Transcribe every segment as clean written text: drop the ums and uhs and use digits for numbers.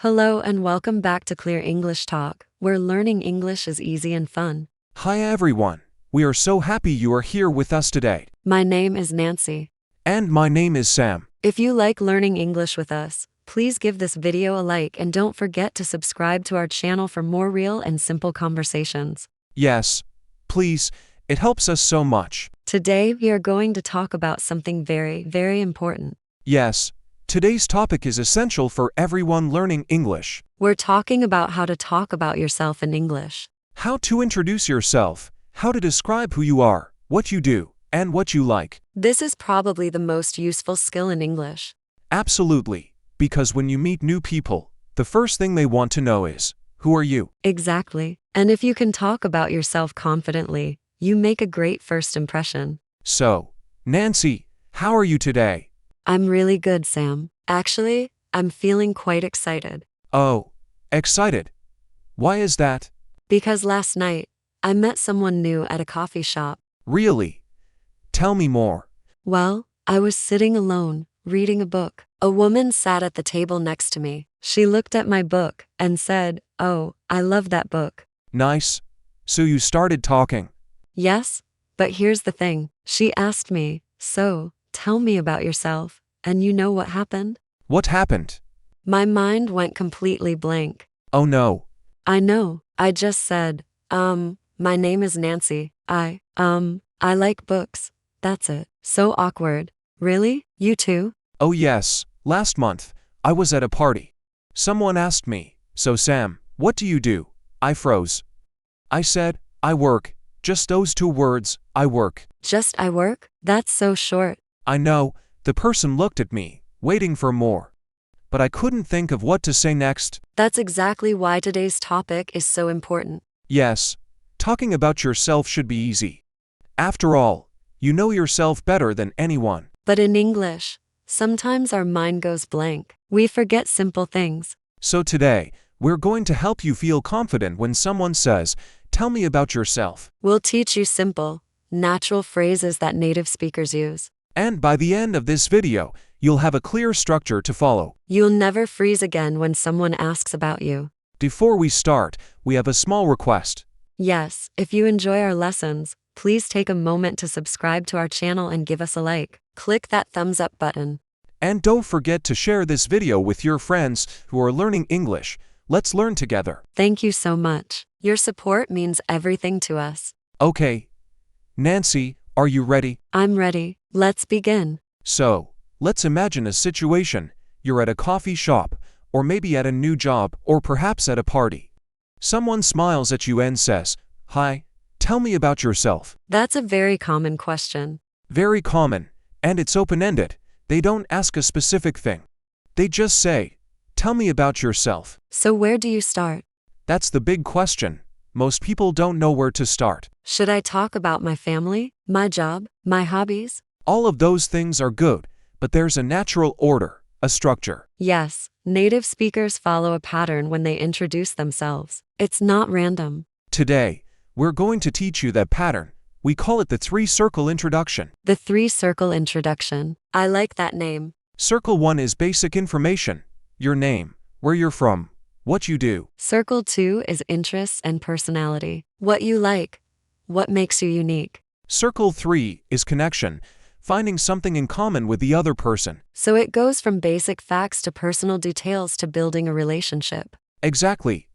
Hello and welcome back to Clear English Talk, where learning English is easy and fun. Hi everyone. We are so happy you are here with us today. My name is Nancy. And my name is Sam. If you like learning English with us, please give this video a like and don't forget to subscribe to our channel for more real and simple conversations. Yes, please, it helps us so much. Today we are going to talk about something very important. Yes, today's topic is essential for everyone learning English. We're talking about how to talk about yourself in English. How to introduce yourself, how to describe who you are, what you do, and what you like. This is probably the most useful skill in English. Absolutely, because when you meet new people, the first thing they want to know is, who are you? Exactly. And if you can talk about yourself confidently, you make a great first impression. So, Nancy, how are you today? I'm really good, Sam. Actually, I'm feeling quite excited. Oh, excited. Why is that? Because last night, I met someone new at a coffee shop. Really? Tell me more. Well, I was sitting alone, reading a book. A woman sat at the table next to me. She looked at my book and said, "Oh, I love that book." Nice. So you started talking. Yes, but here's the thing. She asked me, "So, tell me about yourself." And you know what happened? What happened? My mind went completely blank. Oh no. I know. I just said, my name is Nancy. I like books. That's it. So awkward. Really? You too? Oh yes, last month, I was at a party. Someone asked me, "So Sam, what do you do?" I froze. I said, "I work." Just those two words, I work. Just I work? That's so short. I know, the person looked at me, waiting for more. But I couldn't think of what to say next. That's exactly why today's topic is so important. Yes, talking about yourself should be easy. After all, you know yourself better than anyone. But in English, sometimes our mind goes blank. We forget simple things. So today, we're going to help you feel confident when someone says, "Tell me about yourself." We'll teach you simple, natural phrases that native speakers use. And by the end of this video, you'll have a clear structure to follow. You'll never freeze again when someone asks about you. Before we start, we have a small request. Yes, if you enjoy our lessons, please take a moment to subscribe to our channel and give us a like. Click that thumbs up button. And don't forget to share this video with your friends who are learning English. Let's learn together. Thank you so much. Your support means everything to us. Okay. Nancy, are you ready? I'm ready. Let's begin. So, let's imagine a situation. You're at a coffee shop, or maybe at a new job, or perhaps at a party. Someone smiles at you and says, "Hi, tell me about yourself." That's a very common question. Very common, and it's open-ended. They don't ask a specific thing. They just say, "Tell me about yourself." So where do you start? That's the big question. Most people don't know where to start. Should I talk about my family, my job, my hobbies? All of those things are good, but there's a natural order, a structure. Yes, native speakers follow a pattern when they introduce themselves. It's not random. Today, we're going to teach you that pattern. We call it the three-circle introduction. The three-circle introduction. I like that name. Circle 1 is basic information. Your name, where you're from, what you do. Circle 2 is interests and personality. What you like. What makes you unique. Circle 3 is connection, finding something in common with the other person. So it goes from basic facts to personal details to building a relationship. Exactly.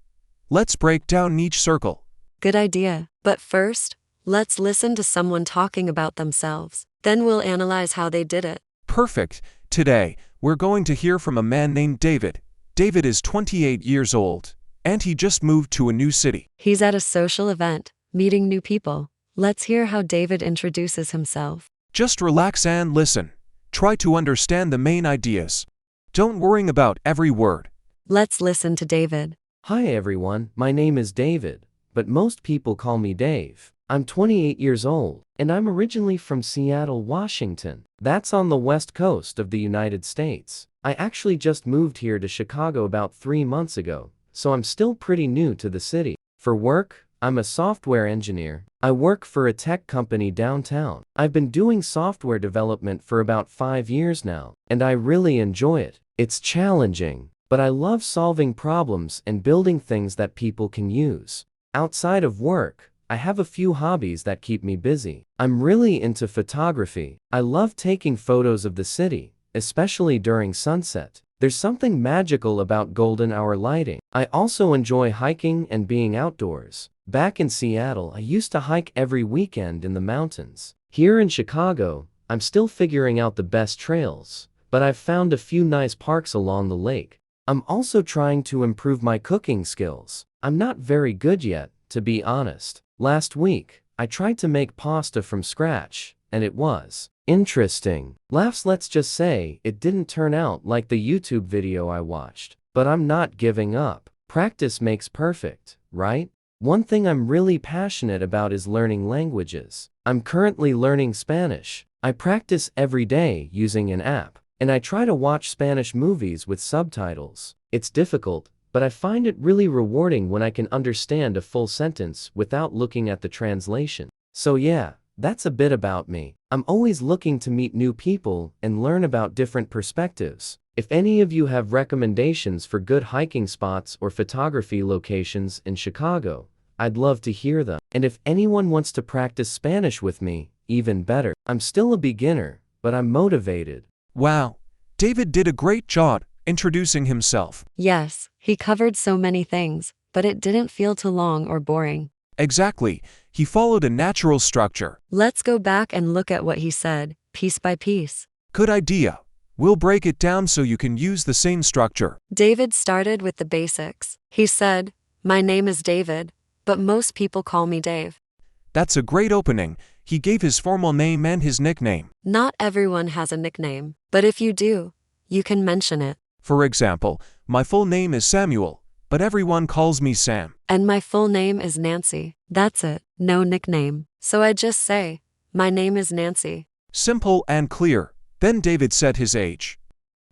Let's break down each circle. Good idea. But first, let's listen to someone talking about themselves. Then we'll analyze how they did it. Perfect. Today, we're going to hear from a man named David. David is 28 years old, and he just moved to a new city. He's at a social event, meeting new people. Let's hear how David introduces himself. Just relax and listen. Try to understand the main ideas. Don't worry about every word. Let's listen to David. Hi everyone, my name is David, but most people call me Dave. I'm 28 years old, and I'm originally from Seattle, Washington. That's on the west coast of the United States. I actually just moved here to Chicago about 3 months ago, so I'm still pretty new to the city. For work, I'm a software engineer. I work for a tech company downtown. I've been doing software development for about 5 years now, and I really enjoy it. It's challenging, but I love solving problems and building things that people can use. Outside of work, I have a few hobbies that keep me busy. I'm really into photography. I love taking photos of the city, especially during sunset. There's something magical about golden hour lighting. I also enjoy hiking and being outdoors. Back in Seattle, I used to hike every weekend in the mountains. Here in Chicago, I'm still figuring out the best trails, but I've found a few nice parks along the lake. I'm also trying to improve my cooking skills. I'm not very good yet, to be honest. Last week, I tried to make pasta from scratch, and it was interesting. Let's just say, it didn't turn out like the YouTube video I watched. But I'm not giving up. Practice makes perfect, right? One thing I'm really passionate about is learning languages. I'm currently learning Spanish. I practice every day using an app, and I try to watch Spanish movies with subtitles. It's difficult, but I find it really rewarding when I can understand a full sentence without looking at the translation. So yeah, that's a bit about me. I'm always looking to meet new people and learn about different perspectives. If any of you have recommendations for good hiking spots or photography locations in Chicago, I'd love to hear them. And if anyone wants to practice Spanish with me, even better. I'm still a beginner, but I'm motivated. Wow, David did a great job introducing himself. Yes, he covered so many things, but it didn't feel too long or boring. Exactly, he followed a natural structure. Let's go back and look at what he said, piece by piece. Good idea. We'll break it down so you can use the same structure. David started with the basics. He said, "My name is David, but most people call me Dave." That's a great opening. He gave his formal name and his nickname. Not everyone has a nickname, but if you do, you can mention it. For example, my full name is Samuel, but everyone calls me Sam. And my full name is Nancy. That's it, no nickname. So I just say, "My name is Nancy." Simple and clear. Then David said his age.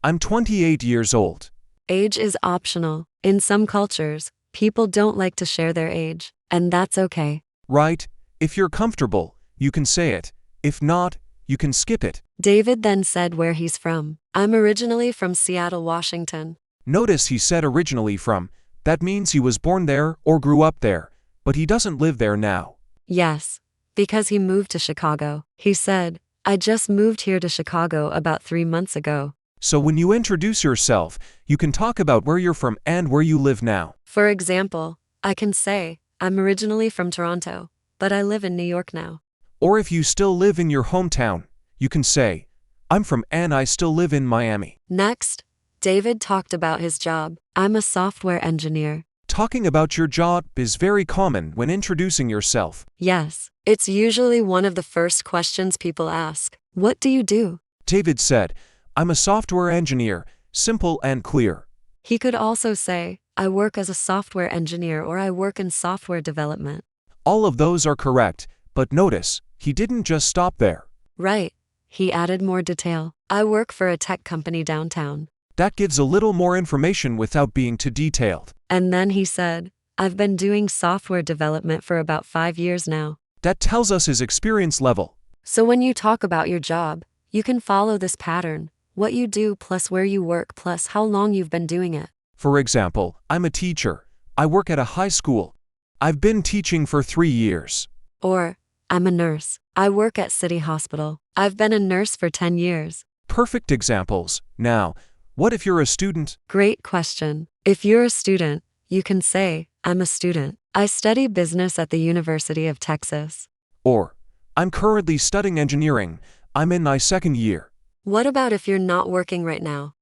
I'm 28 years old. Age is optional. In some cultures, people don't like to share their age, and that's okay. Right? If you're comfortable, you can say it. If not, you can skip it. David then said where he's from. I'm originally from Seattle, Washington. Notice he said originally from. That means he was born there or grew up there, but he doesn't live there now. Yes, because he moved to Chicago. He said, "I just moved here to Chicago about 3 months ago." So when you introduce yourself, you can talk about where you're from and where you live now. For example, I can say, "I'm originally from Toronto, but I live in New York now." Or if you still live in your hometown, you can say, "I'm from and I still live in Miami." Next, David talked about his job. I'm a software engineer. Talking about your job is very common when introducing yourself. Yes, it's usually one of the first questions people ask. What do you do? David said, I'm a software engineer, simple and clear. He could also say, I work as a software engineer or I work in software development. All of those are correct, but notice, he didn't just stop there. Right. He added more detail. I work for a tech company downtown. That gives a little more information without being too detailed. And then he said, I've been doing software development for about 5 years now. That tells us his experience level. So when you talk about your job, you can follow this pattern. What you do plus where you work plus how long you've been doing it. For example, I'm a teacher. I work at a high school. I've been teaching for 3 years. Or, I'm a nurse. I work at City Hospital. I've been a nurse for 10 years. Perfect examples. Now, what if you're a student? Great question. If you're a student, you can say, I'm a student. I study business at the University of Texas. Or, I'm currently studying engineering. I'm in my 2nd year. What about if you're not working right now?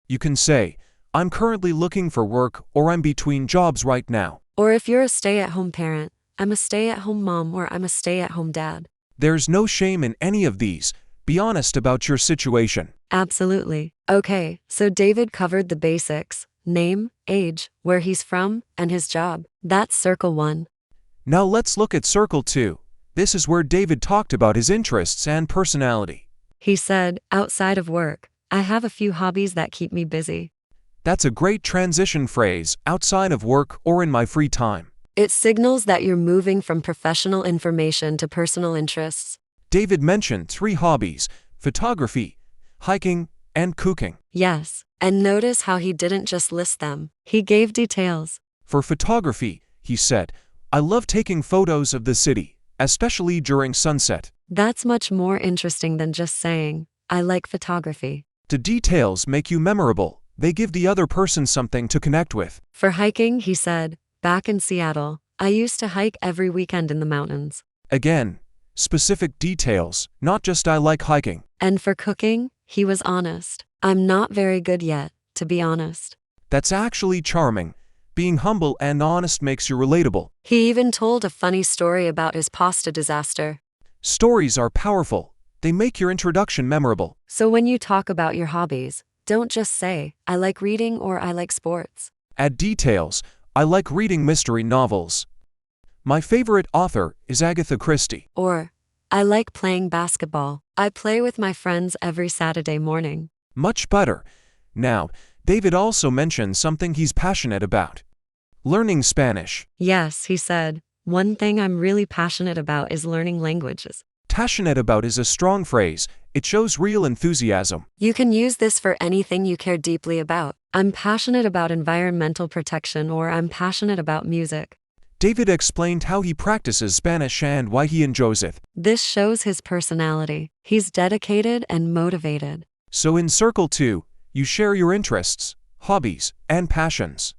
You can say, I'm currently looking for work or I'm between jobs right now. Or if you're a stay-at-home parent, I'm a stay-at-home mom or I'm a stay-at-home dad. There's no shame in any of these. Be honest about your situation. Absolutely. Okay, so David covered the basics: name, age, where he's from, and his job. That's circle 1. Now let's look at circle 2. This is where David talked about his interests and personality. He said, outside of work, I have a few hobbies that keep me busy. That's a great transition phrase, outside of work or in my free time. It signals that you're moving from professional information to personal interests. David mentioned 3 hobbies: photography, hiking, and cooking. Yes. And notice how he didn't just list them. He gave details. For photography, he said, I love taking photos of the city, especially during sunset. That's much more interesting than just saying, I like photography. The details make you memorable. They give the other person something to connect with. For hiking, he said, back in Seattle, I used to hike every weekend in the mountains. Again, specific details, not just I like hiking. And for cooking, he was honest. I'm not very good yet, to be honest. That's actually charming. Being humble and honest makes you relatable. He even told a funny story about his pasta disaster. Stories are powerful. They make your introduction memorable. So when you talk about your hobbies, don't just say, I like reading or I like sports. Add details. I like reading mystery novels. My favorite author is Agatha Christie. Or, I like playing basketball. I play with my friends every Saturday morning. Much better. Now, David also mentioned something he's passionate about. Learning Spanish. Yes, he said, one thing I'm really passionate about is learning languages. Passionate about is a strong phrase. It shows real enthusiasm. You can use this for anything you care deeply about. I'm passionate about environmental protection, or I'm passionate about music. David explained how he practices Spanish and why he enjoys it. This shows his personality. He's dedicated and motivated. So in Circle 2, you share your interests, hobbies, and passions.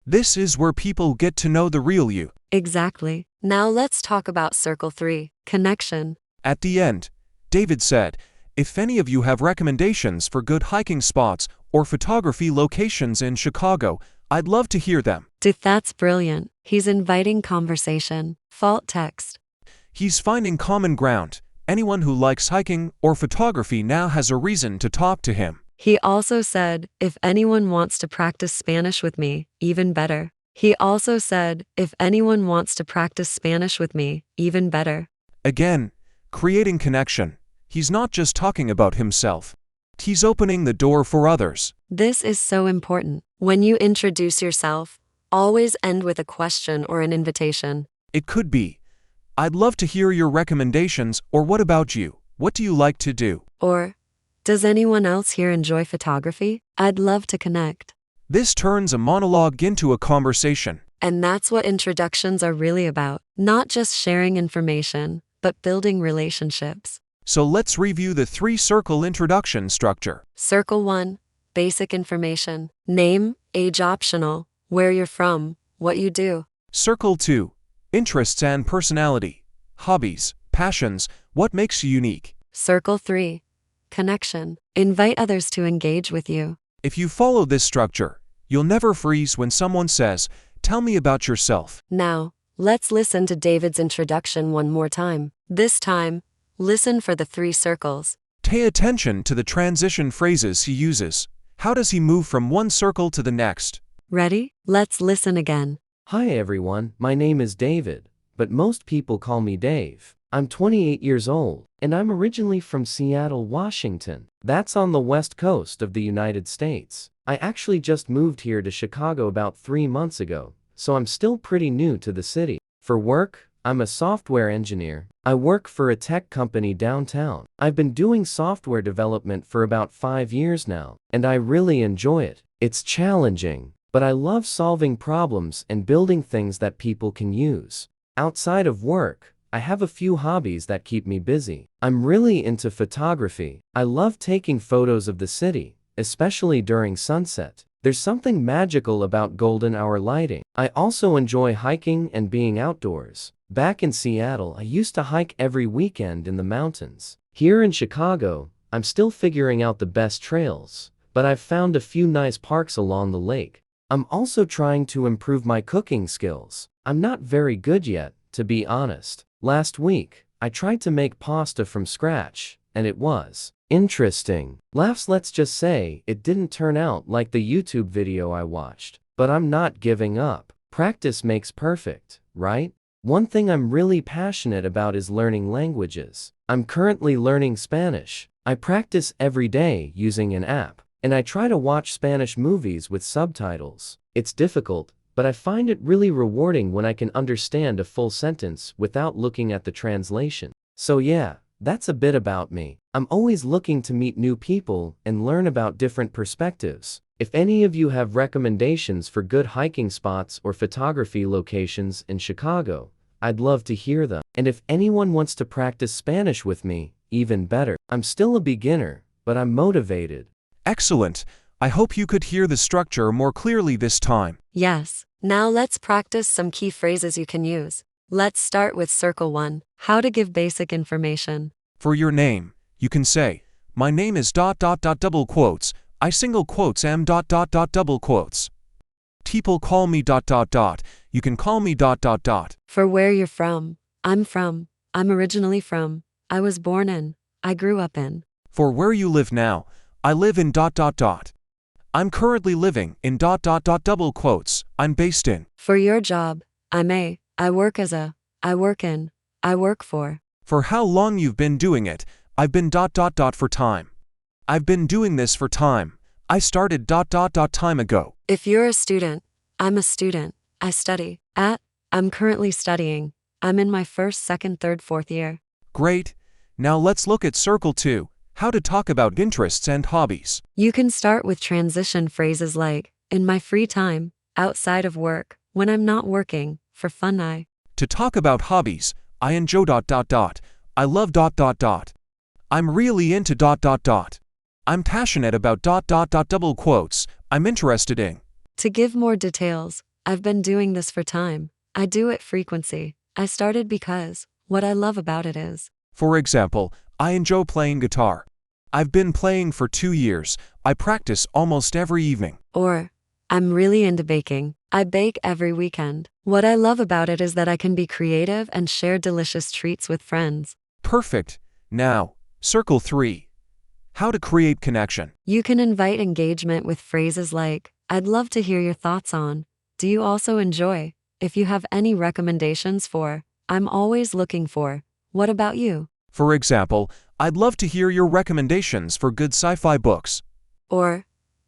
This is where people get to know the real you. Exactly. Now let's talk about Circle 3, connection. At the end, David said, if any of you have recommendations for good hiking spots or photography locations in Chicago, I'd love to hear them. That's brilliant. He's inviting conversation. Fault text. He's finding common ground. Anyone who likes hiking or photography now has a reason to talk to him. He also said, if anyone wants to practice Spanish with me, even better. He also said, if anyone wants to practice Spanish with me, even better. Again, creating connection. He's not just talking about himself. He's opening the door for others. This is so important. When you introduce yourself, always end with a question or an invitation. It could be, I'd love to hear your recommendations, or what about you? What do you like to do? Or, does anyone else here enjoy photography? I'd love to connect. This turns a monologue into a conversation. And that's what introductions are really about. Not just sharing information, but building relationships. So let's review the 3-circle introduction structure. Circle 1, basic information. Name, age optional, where you're from, what you do. Circle 2, interests and personality. Hobbies, passions, what makes you unique. Circle 3, connection. Invite others to engage with you. If you follow this structure, you'll never freeze when someone says, tell me about yourself. Now, let's listen to David's introduction one more time. This time, listen for the 3 circles. Pay attention to the transition phrases he uses. How does he move from one circle to the next? Ready? Let's listen again. Hi everyone, my name is David, but most people call me Dave. I'm 28 years old, and I'm originally from Seattle, Washington. That's on the west coast of the United States. I actually just moved here to Chicago about 3 months ago, so I'm still pretty new to the city. For work, I'm a software engineer. I work for a tech company downtown. I've been doing software development for about 5 years now, and I really enjoy it. It's challenging, but I love solving problems and building things that people can use. Outside of work, I have a few hobbies that keep me busy. I'm really into photography. I love taking photos of the city, especially during sunset. There's something magical about golden hour lighting. I also enjoy hiking and being outdoors. Back in Seattle, I used to hike every weekend in the mountains. Here in Chicago, I'm still figuring out the best trails, but I've found a few nice parks along the lake. I'm also trying to improve my cooking skills. I'm not very good yet, to be honest. Last week, I tried to make pasta from scratch, and it was interesting. Let's just say, it didn't turn out like the YouTube video I watched. But I'm not giving up. Practice makes perfect, right? One thing I'm really passionate about is learning languages. I'm currently learning Spanish. I practice every day using an app, and I try to watch Spanish movies with subtitles. It's difficult, but I find it really rewarding when I can understand a full sentence without looking at the translation. So yeah, that's a bit about me. I'm always looking to meet new people and learn about different perspectives. If any of you have recommendations for good hiking spots or photography locations in Chicago, I'd love to hear them. And if anyone wants to practice Spanish with me, even better. I'm still a beginner, but I'm motivated. Excellent. I hope you could hear the structure more clearly this time. Yes. Now let's practice some key phrases you can use. Let's start with Circle 1. How to give basic information. For your name, you can say, my name is ... double quotes, I single quotes am ... double quotes. People call me ... you can call me ... For where you're from. I'm originally from, I was born in, I grew up in. For where you live now, I live in ... I'm currently living in ... double quotes, I'm based in. For your job, I work as a, I work in, I work for. For how long you've been doing it, I've been ... for time. I've been doing this for time. I started ... time ago. If you're a student, I'm a student, I study. I'm currently studying, I'm in my first, second, third, fourth year. Great. Now let's look at Circle 2, how to talk about interests and hobbies. You can start with transition phrases like, in my free time, outside of work, when I'm not working, for fun To talk about hobbies, I enjoy ... I love ... I'm really into ... I'm passionate about ... double quotes, I'm interested in. To give more details, I've been doing this for time, I do it frequency, I started because, what I love about it is. For example, I enjoy playing guitar. I've been playing for 2 years, I practice almost every evening. Or, I'm really into baking, I bake every weekend. What I love about it is that I can be creative and share delicious treats with friends. Perfect. Now, Circle 3. How to create connection. You can invite engagement with phrases like, I'd love to hear your thoughts on. Do you also enjoy? If you have any recommendations for, I'm always looking for. What about you? For example, I'd love to hear your recommendations for good sci-fi books. Or,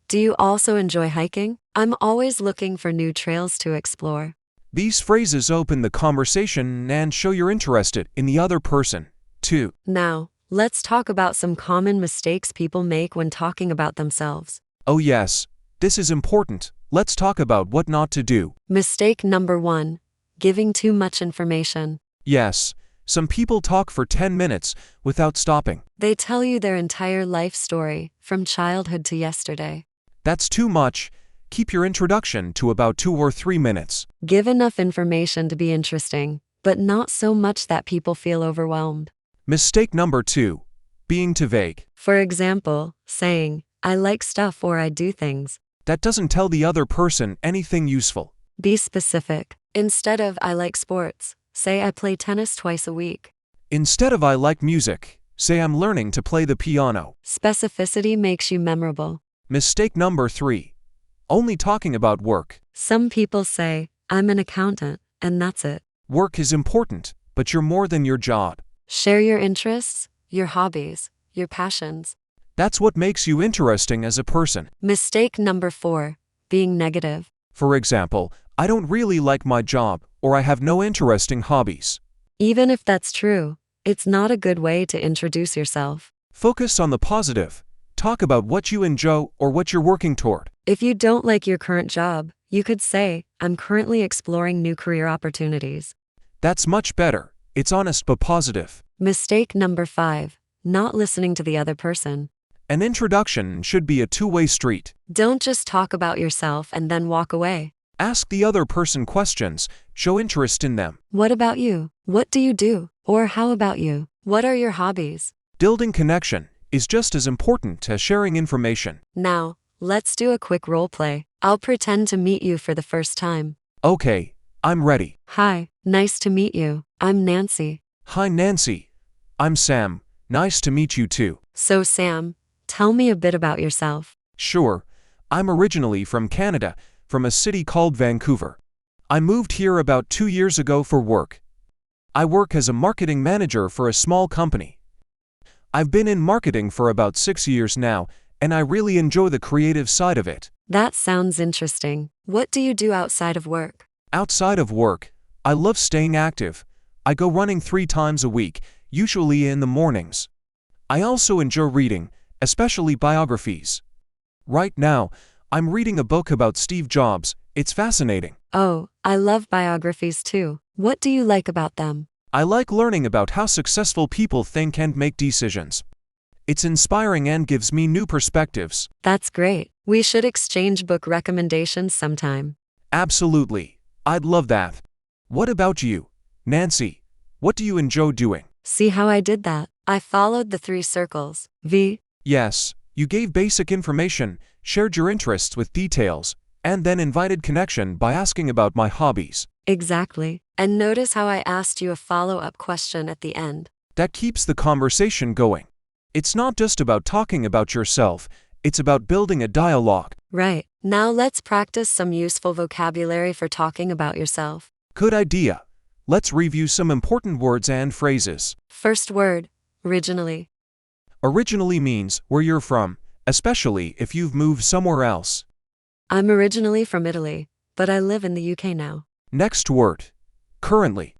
do you also enjoy hiking? I'm always looking for new trails to explore. These phrases open the conversation and show you're interested in the other person, too. Now, let's talk about some common mistakes people make when talking about themselves. Oh yes, this is important. Let's talk about what not to do. Mistake number 1. Giving too much information. Yes, some people talk for 10 minutes without stopping. They tell you their entire life story, from childhood to yesterday. That's too much. Keep your introduction to about 2 or 3 minutes. Give enough information to be interesting, but not so much that people feel overwhelmed. Mistake number 2. Being too vague. For example, saying, I like stuff or I do things. That doesn't tell the other person anything useful. Be specific. Instead of I like sports, say I play tennis twice a week. Instead of I like music, say I'm learning to play the piano. Specificity makes you memorable. Mistake number 3. Only talking about work. Some people say, I'm an accountant, and that's it. Work is important, but you're more than your job. Share your interests, your hobbies, your passions. That's what makes you interesting as a person. Mistake number 4. Being negative. For example, I don't really like my job, or I have no interesting hobbies. Even if that's true, it's not a good way to introduce yourself. Focus on the positive. Talk about what you enjoy or what you're working toward. If you don't like your current job, you could say, I'm currently exploring new career opportunities. That's much better. It's honest but positive. Mistake number 5. Not listening to the other person. An introduction should be a two-way street. Don't just talk about yourself and then walk away. Ask the other person questions. Show interest in them. What about you? What do you do? Or how about you? What are your hobbies? Building connection is just as important as sharing information. Now, let's do a quick role play. I'll pretend to meet you for the first time. Okay, I'm ready. Hi, nice to meet you. I'm Nancy. Hi Nancy. I'm Sam. Nice to meet you too. So Sam, tell me a bit about yourself. Sure. I'm originally from Canada, from a city called Vancouver. I moved here about 2 years ago for work. I work as a marketing manager for a small company. I've been in marketing for about 6 years now, and I really enjoy the creative side of it. That sounds interesting. What do you do outside of work? Outside of work, I love staying active. I go running 3 times a week, usually in the mornings. I also enjoy reading, especially biographies. Right now, I'm reading a book about Steve Jobs. It's fascinating. Oh, I love biographies too. What do you like about them? I like learning about how successful people think and make decisions. It's inspiring and gives me new perspectives. That's great. We should exchange book recommendations sometime. Absolutely. I'd love that. What about you, Nancy? What do you enjoy doing? See how I did that? I followed the 3 circles. V. Yes, you gave basic information, shared your interests with details, and then invited connection by asking about my hobbies. Exactly. And notice how I asked you a follow-up question at the end. That keeps the conversation going. It's not just about talking about yourself, it's about building a dialogue. Right. Now let's practice some useful vocabulary for talking about yourself. Good idea. Let's review some important words and phrases. First word, originally. Originally means where you're from, especially if you've moved somewhere else. I'm originally from Italy, but I live in the UK now. Next word, currently.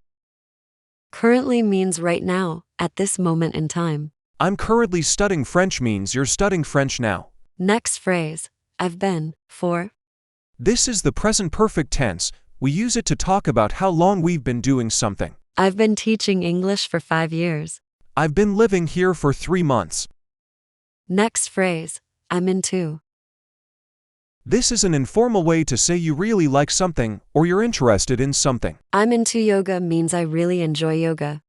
Currently means right now, at this moment in time. I'm currently studying French means you're studying French now. Next phrase, I've been, for. This is the present perfect tense. We use it to talk about how long we've been doing something. I've been teaching English for 5 years. I've been living here for 3 months. Next phrase, I'm into. This is an informal way to say you really like something or you're interested in something. I'm into yoga means I really enjoy yoga.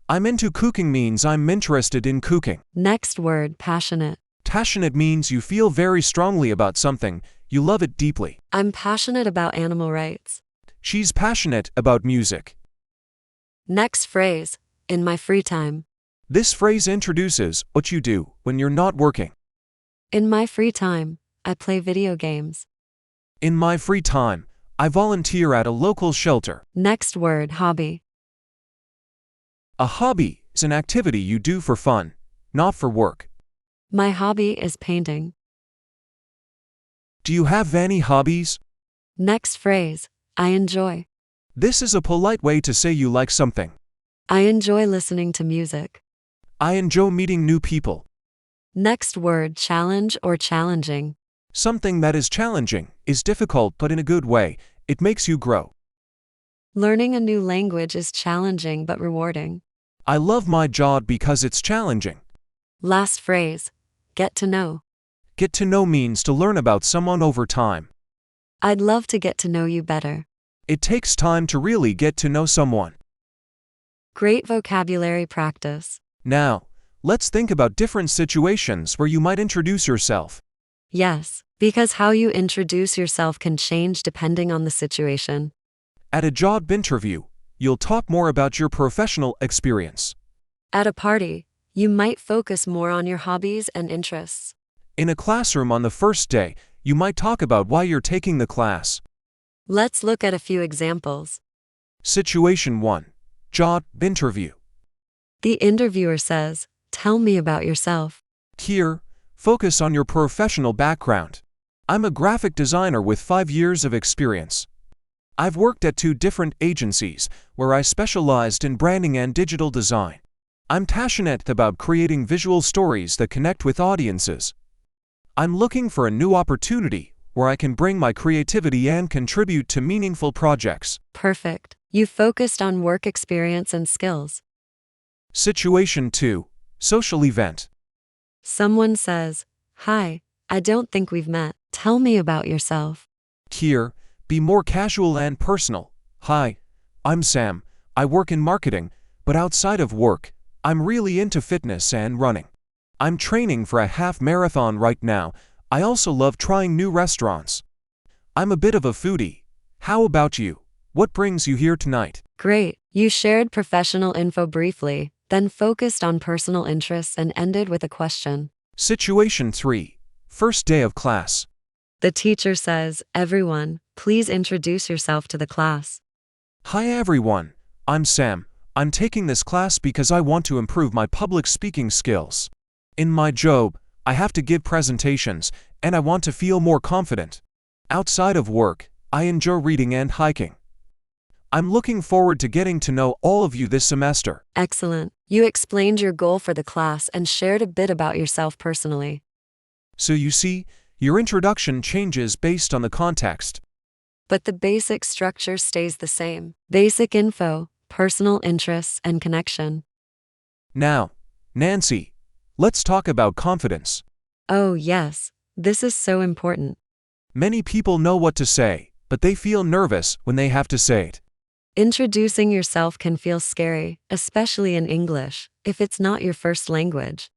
I'm into cooking means I'm interested in cooking. Next word, passionate. Passionate means you feel very strongly about something, you love it deeply. I'm passionate about animal rights. She's passionate about music. Next phrase, in my free time. This phrase introduces what you do when you're not working. In my free time, I play video games. In my free time, I volunteer at a local shelter. Next word, hobby. A hobby is an activity you do for fun, not for work. My hobby is painting. Do you have any hobbies? Next phrase, I enjoy. This is a polite way to say you like something. I enjoy listening to music. I enjoy meeting new people. Next word, challenge or challenging. Something that is challenging is difficult but in a good way. It makes you grow. Learning a new language is challenging but rewarding. I love my job because it's challenging. Last phrase, get to know. Get to know means to learn about someone over time. I'd love to get to know you better. It takes time to really get to know someone. Great vocabulary practice. Now, let's think about different situations where you might introduce yourself. Yes, because how you introduce yourself can change depending on the situation. At a job interview, you'll talk more about your professional experience. At a party, you might focus more on your hobbies and interests. In a classroom on the first day, you might talk about why you're taking the class. Let's look at a few examples. Situation 1. Job interview. The interviewer says, "Tell me about yourself." Here, focus on your professional background. I'm a graphic designer with 5 years of experience. I've worked at 2 different agencies where I specialized in branding and digital design. I'm passionate about creating visual stories that connect with audiences. I'm looking for a new opportunity where I can bring my creativity and contribute to meaningful projects. Perfect. You focused on work experience and skills. Situation 2. Social event. Someone says, "Hi, I don't think we've met. Tell me about yourself." Here, be more casual and personal. Hi, I'm Sam. I work in marketing, but outside of work, I'm really into fitness and running. I'm training for a half marathon right now. I also love trying new restaurants. I'm a bit of a foodie. How about you? What brings you here tonight? Great. You shared professional info briefly, then focused on personal interests and ended with a question. Situation 3. First day of class. The teacher says, "Everyone, please introduce yourself to the class." Hi everyone. I'm Sam. I'm taking this class because I want to improve my public speaking skills. In my job, I have to give presentations, and I want to feel more confident. Outside of work, I enjoy reading and hiking. I'm looking forward to getting to know all of you this semester. Excellent. You explained your goal for the class and shared a bit about yourself personally. So you see, your introduction changes based on the context. But the basic structure stays the same. Basic info, personal interests, and connection. Now, Nancy, let's talk about confidence. Oh, yes. This is so important. Many people know what to say, but they feel nervous when they have to say it. Introducing yourself can feel scary, especially in English, if it's not your first language.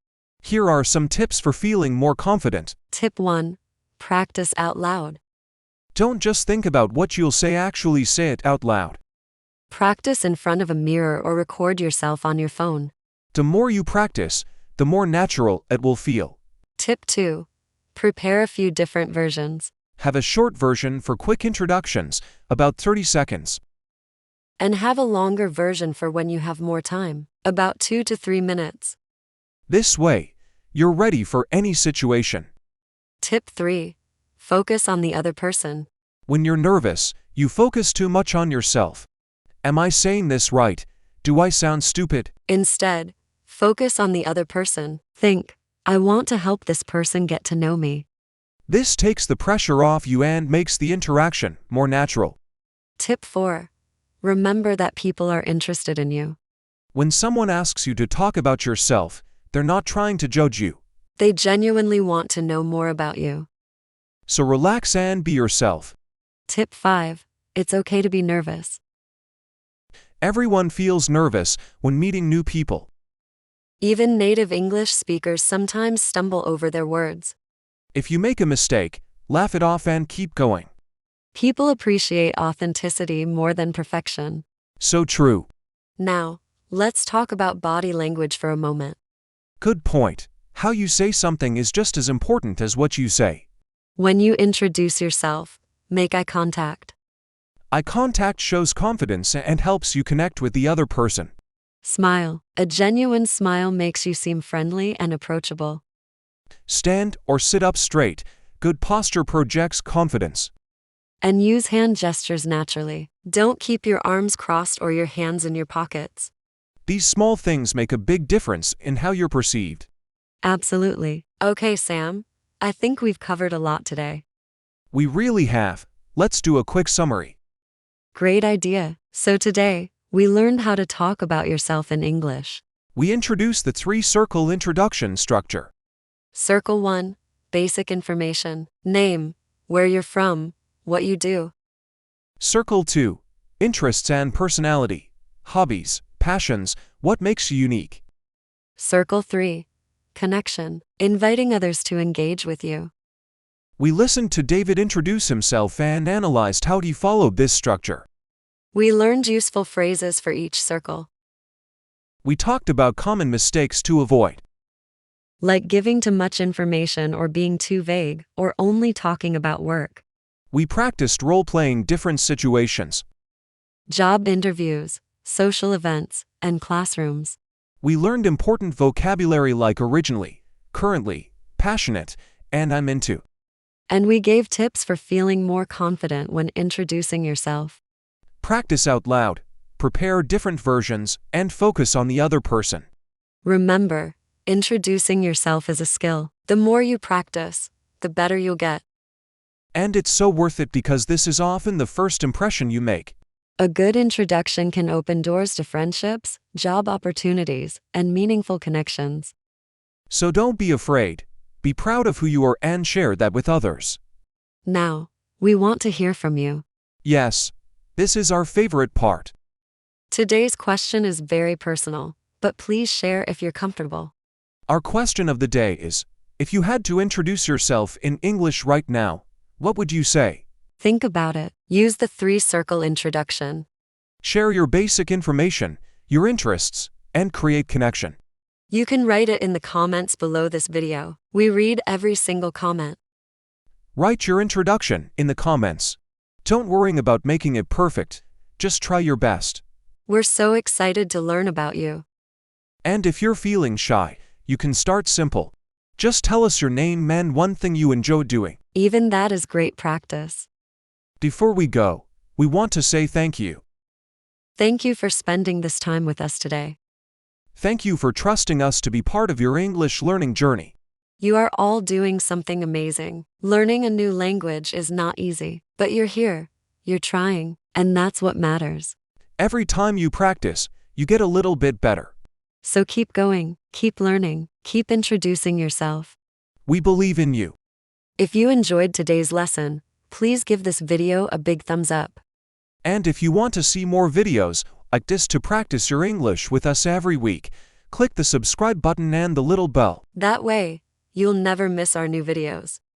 Here are some tips for feeling more confident. Tip 1. Practice out loud. Don't just think about what you'll say, actually say it out loud. Practice in front of a mirror or record yourself on your phone. The more you practice, the more natural it will feel. Tip 2. Prepare a few different versions. Have a short version for quick introductions, about 30 seconds. And have a longer version for when you have more time, about 2 to 3 minutes. This way, you're ready for any situation. Tip 3. Focus on the other person. When you're nervous, you focus too much on yourself. Am I saying this right? Do I sound stupid? Instead, focus on the other person. Think, I want to help this person get to know me. This takes the pressure off you and makes the interaction more natural. Tip 4. Remember that people are interested in you. When someone asks you to talk about yourself, they're not trying to judge you. They genuinely want to know more about you. So relax and be yourself. Tip 5. It's okay to be nervous. Everyone feels nervous when meeting new people. Even native English speakers sometimes stumble over their words. If you make a mistake, laugh it off and keep going. People appreciate authenticity more than perfection. So true. Now, let's talk about body language for a moment. Good point. How you say something is just as important as what you say. When you introduce yourself, make eye contact. Eye contact shows confidence and helps you connect with the other person. Smile. A genuine smile makes you seem friendly and approachable. Stand or sit up straight. Good posture projects confidence. And use hand gestures naturally. Don't keep your arms crossed or your hands in your pockets. These small things make a big difference in how you're perceived. Absolutely. Okay, Sam. I think we've covered a lot today. We really have. Let's do a quick summary. Great idea. So today, we learned how to talk about yourself in English. We introduced the 3-circle introduction structure. Circle 1. Basic information. Name, where you're from, what you do. Circle 2. Interests and personality. Hobbies, passions, what makes you unique. Circle 3. Connection, inviting others to engage with you. We listened to David introduce himself and analyzed how he followed this structure. We learned useful phrases for each circle, We talked about common mistakes to avoid. like giving too much information or being too vague, or only talking about work. We practiced role-playing different situations. Job interviews, social events, and classrooms. We learned important vocabulary like originally, currently, passionate, and I'm into. And we gave tips for feeling more confident when introducing yourself. Practice out loud, prepare different versions, and focus on the other person. Remember, introducing yourself is a skill. The more you practice, the better you'll get. And it's so worth it because this is often the first impression you make. A good introduction can open doors to friendships, job opportunities, and meaningful connections. So don't be afraid. Be proud of who you are and share that with others. Now, we want to hear from you. Yes, this is our favorite part. Today's question is very personal, but please share if you're comfortable. Our question of the day is, if you had to introduce yourself in English right now, what would you say? Think about it. Use the 3-circle introduction. Share your basic information, your interests, and create connection. You can write it in the comments below this video. We read every single comment. Write your introduction in the comments. Don't worry about making it perfect, just try your best. We're so excited to learn about you. And if you're feeling shy, you can start simple. Just tell us your name and one thing you enjoy doing. Even that is great practice. Before we go, we want to say thank you. Thank you for spending this time with us today. Thank you for trusting us to be part of your English learning journey. You are all doing something amazing. Learning a new language is not easy, but you're here, you're trying, and that's what matters. Every time you practice, you get a little bit better. So keep going, keep learning, keep introducing yourself. We believe in you. If you enjoyed today's lesson, please give this video a big thumbs up. And if you want to see more videos like this to practice your English with us every week, click the subscribe button and the little bell. That way, you'll never miss our new videos.